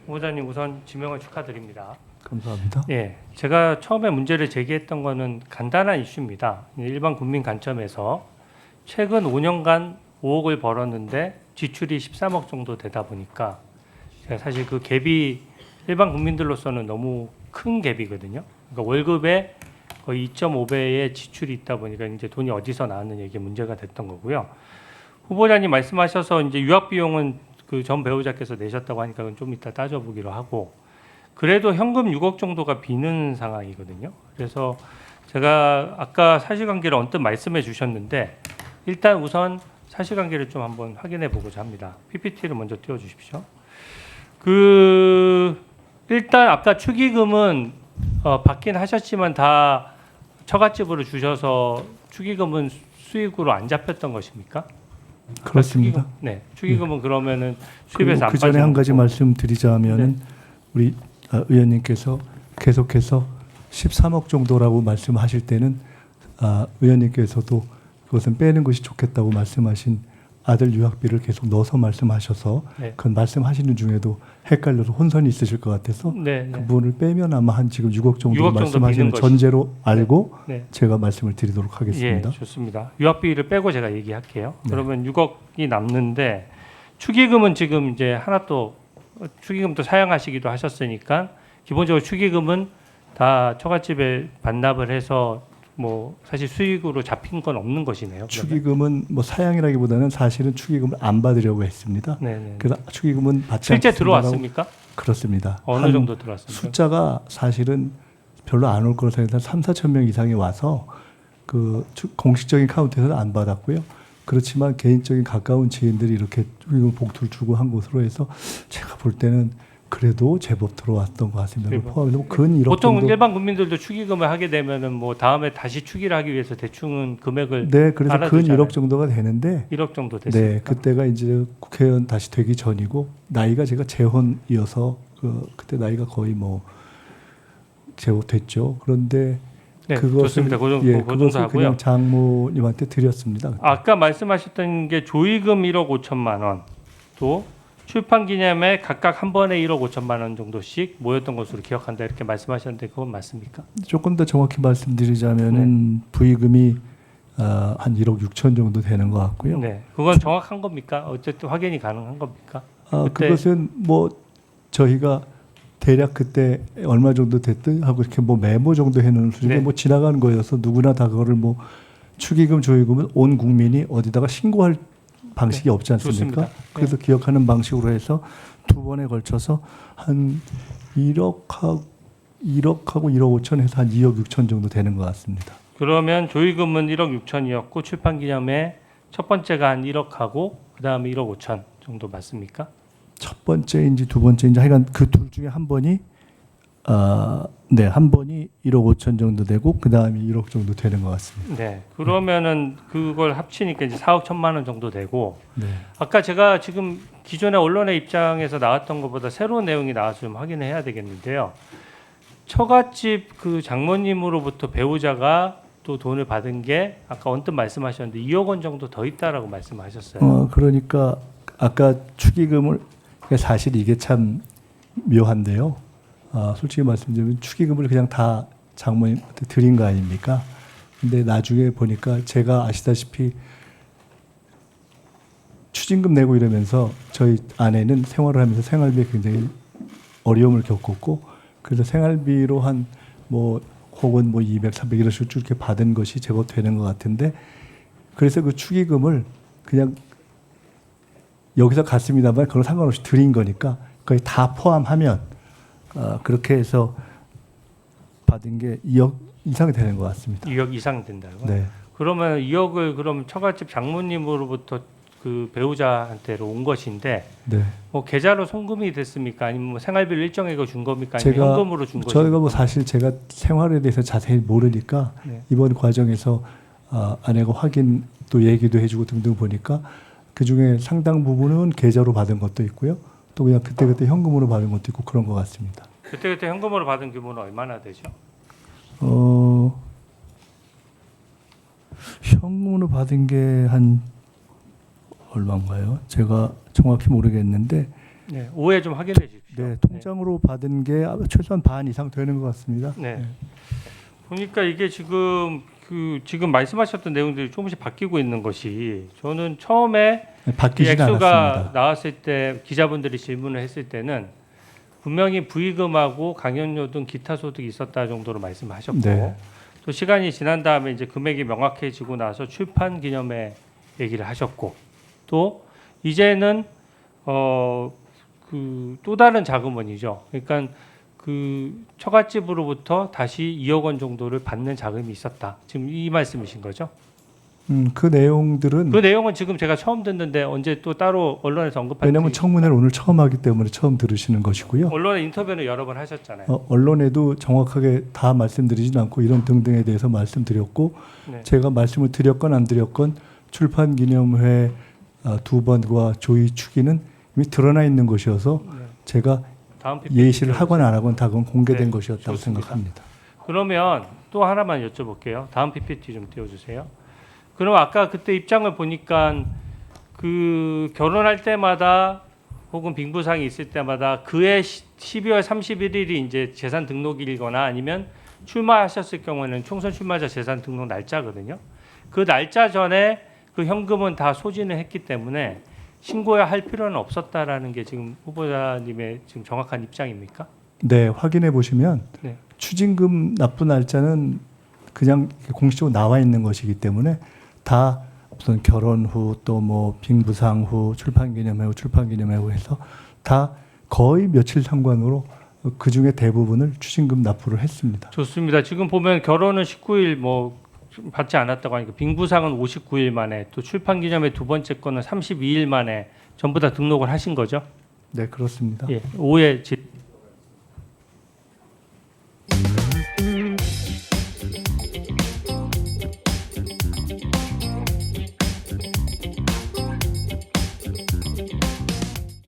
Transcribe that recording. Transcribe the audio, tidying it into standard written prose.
후보자님 우선 지명을 축하드립니다. 감사합니다. 예, 제가 처음에 문제를 제기했던 거는 간단한 이슈입니다. 일반 국민 관점에서 최근 5년간 5억을 벌었는데 지출이 13억 정도 되다 보니까 제가 사실 그 갭이 일반 국민들로서는 너무 큰 갭이거든요. 그러니까 월급에 거의 2.5배의 지출이 있다 보니까 이제 돈이 어디서 나왔느냐 이게 문제가 됐던 거고요. 후보자님 말씀하셔서 이제 유학 비용은 그 전 배우자께서 내셨다고 하니까 그건 좀 이따 따져보기로 하고, 그래도 현금 6억 정도가 비는 상황이거든요. 그래서 제가 아까 사실관계를 언뜻 말씀해 주셨는데 일단 우선 사실관계를 좀 한번 확인해 보고자 합니다. PPT를 먼저 띄워주십시오. 일단 아까 축의금은 받긴 하셨지만 다 처갓집으로 주셔서 축의금은 수익으로 안 잡혔던 것입니까? 그렇습니다. 네, 축의금은 그러면은 그리고 수입에서 안 그 전에 한 가지 빠지는 말씀드리자면은 네. 우리 의원님께서 계속해서 13억 정도라고 말씀하실 때는 의원님께서도 그것은 빼는 것이 좋겠다고 말씀하신 아들 유학비를 계속 넣어서 말씀하셔서 네. 그건 말씀하시는 중에도 헷갈려서 혼선이 있으실 것 같아서 네, 그 네. 부분을 빼면 아마 한 지금 6억 정도 6억 정도 말씀하시는 비는 전제로 알고 네. 제가 말씀을 드리도록 하겠습니다. 예, 좋습니다. 유학비를 빼고 제가 얘기할게요. 네. 그러면 6억이 남는데 축의금은 지금 이제 하나 또 축의금도 사용하시기도 하셨으니까 기본적으로 축의금은 다 처갓집에 반납을 해서 뭐 사실 수익으로 잡힌 건 없는 것이네요. 그러면. 축의금은 뭐 사양이라기보다는 사실은 축의금을 안 받으려고 했습니다. 네네. 그래서 축의금은 받지 실제 않겠습니다라고- 들어왔습니까? 그렇습니다. 어느 한 정도 들어왔습니까? 숫자가 사실은 별로 안 올 거로 생각해서 3, 4천 명 이상이 와서 그 공식적인 카운트에서는 안 받았고요. 그렇지만 개인적인 가까운 지인들이 이렇게 축의금 봉투를 주고 한 곳으로 해서 제가 볼 때는 그래도 제법 들어왔던 것 같습니다. 제법. 포함해서 근 1억 보통 정도. 일반 국민들도 축의금을 하게 되면은 뭐 다음에 다시 축의를 하기 위해서 대충은 금액을 네, 그래서 근 알아두잖아요. 1억 정도가 되는데 1억 정도 됐습니다. 네, 그때가 이제 국회의원 다시 되기 전이고 나이가 제가 재혼이어서 그때 나이가 거의 뭐 제호됐죠. 그런데 네, 그것을 좋습니다. 그 정도, 예, 그 정도 그것을 하고요. 그냥 장모님한테 드렸습니다. 그때. 아까 말씀하셨던 게 조의금 1억 5천만 원, 또 출판 기념에 각각 한 번에 1억 5천만 원 정도씩 모였던 것으로 기억한다 이렇게 말씀하셨는데 그건 맞습니까? 조금 더 정확히 말씀드리자면은 부의금이 한 1억 6천 정도 되는 것 같고요. 네, 그건 정확한 겁니까? 어쨌든 확인이 가능한 겁니까? 그때- 그것은 뭐 저희가 대략 그때 얼마 정도 됐든 하고 이렇게 뭐 메모 정도 해놓은 수준에 네. 뭐 지나가는 거여서 누구나 다 그거를 뭐 축의금 조의금은 온 국민이 어디다가 신고할 방식이 없지 않습니까? 좋습니다. 그래서 기억하는 방식으로 해서 두 번에 걸쳐서 한 1억하고 1억 5천 해서 한 2억 6천 정도 되는 것 같습니다. 그러면 조의금은 1억 6천이었고 출판 기념에 첫 번째가 한 1억하고 그 다음에 1억 5천 정도 맞습니까? 첫 번째인지 두 번째인지 하여간 그 둘 중에 한 번이 네, 한 번이 1억 5천 정도 되고 그 다음에 1억 정도 되는 것 같습니다. 네, 그러면은 그걸 합치니까 이제 4억 1천만 원 정도 되고 네. 아까 제가 지금 기존의 언론의 입장에서 나왔던 것보다 새로운 내용이 나와서 좀 확인해야 되겠는데요. 처갓집 그 장모님으로부터 배우자가 또 돈을 받은 게 아까 언뜻 말씀하셨는데 2억 원 정도 더 있다라고 말씀하셨어요. 그러니까 아까 축의금을 사실 이게 참 묘한데요. 솔직히 말씀드리면 축의금을 그냥 다 장모님한테 드린 거 아닙니까? 근데 나중에 보니까 제가 아시다시피 추징금 내고 이러면서 저희 아내는 생활을 하면서 생활비에 굉장히 어려움을 겪었고 그래서 생활비로 한 뭐 혹은 뭐 200, 300 이런 식으로 쭉 이렇게 받은 것이 제법 되는 것 같은데 그래서 그 축의금을 그냥 여기서 갔습니다만 그걸 상관없이 드린 거니까 거의 다 포함하면 그렇게 해서 받은 게 2억 이상이 되는 것 같습니다. 2억 이상 된다고. 네. 그러면 2억을 그럼 처갓집 장모님으로부터 그 배우자한테로 온 것인데 네. 뭐 계좌로 송금이 됐습니까? 아니면 뭐 생활비를 일정액을 준 겁니까? 아니면 제가 현금으로 준 저희가 것입니까? 뭐 사실 제가 생활에 대해서 자세히 모르니까 네. 이번 과정에서 아내가 확인 또 얘기도 해주고 등등 보니까 그 중에 상당 부분은 계좌로 받은 것도 있고요. 또 그냥 그때그때 현금으로 받은 것도 있고 그런 것 같습니다. 그때 현금으로 받은 규모는 얼마나 되죠? 현금으로 받은 게 한 얼마인가요? 제가 정확히 모르겠는데 네, 오해 좀 확인해 주십시오. 네, 통장으로 받은 게 최소한 반 이상 되는 것 같습니다. 네. 보니까 이게 지금 말씀하셨던 내용들이 조금씩 바뀌고 있는 것이 저는 처음에 네, 이 바뀌진 액수가 않았습니다. 나왔을 때 기자분들이 질문을 했을 때는 분명히 부의금하고 강연료 등 기타 소득이 있었다 정도로 말씀하셨고 네. 또 시간이 지난 다음에 이제 금액이 명확해지고 나서 출판 기념회 얘기를 하셨고 또 이제는 그 또 다른 자금원이죠. 그러니까 그 처갓집으로부터 다시 2억 원 정도를 받는 자금이 있었다. 지금 이 말씀이신 거죠? 그 내용들은 그 내용은 지금 제가 처음 듣는데 언제 또 따로 언론에서 언급할 왜냐하면 청문회를 오늘 처음 하기 때문에 처음 들으시는 것이고요. 언론에 인터뷰는 여러 번 하셨잖아요. 언론에도 정확하게 다 말씀드리진 않고 이런 등등에 대해서 말씀드렸고 네. 제가 말씀을 드렸건 안 드렸건 출판 기념회 두 번과 조의 추기는 이미 드러나 있는 것이어서 네. 제가 다음 PPT 예시를 하거나 안 하건 다 그건 공개된 네, 것이었다고 좋습니다. 생각합니다. 그러면 또 하나만 여쭤볼게요. 다음 PPT 좀 띄워주세요. 그럼 아까 그때 입장을 보니까 그 결혼할 때마다 혹은 빙부상이 있을 때마다 그해 12월 31일이 이제 재산 등록일이거나 아니면 출마하셨을 경우에는 총선 출마자 재산 등록 날짜거든요. 그 날짜 전에 그 현금은 다 소진을 했기 때문에 신고해야 할 필요는 없었다라는 게 지금 후보자님의 지금 정확한 입장입니까? 네, 확인해 보시면 네. 추징금 납부 날짜는 그냥 공식적으로 나와 있는 것이기 때문에 다 무슨 결혼 후 또 뭐 빙부상 후 출판기념회 후 출판기념회 후 해서 다 거의 며칠 상관으로 그 중에 대부분을 추징금 납부를 했습니다. 좋습니다. 지금 보면 결혼은 19일 뭐 받지 않았다고 하니까 빙부상은 59일 만에 또 출판기념회 두 번째 거는 32일 만에 전부 다 등록을 하신 거죠? 네, 그렇습니다. 예, 오해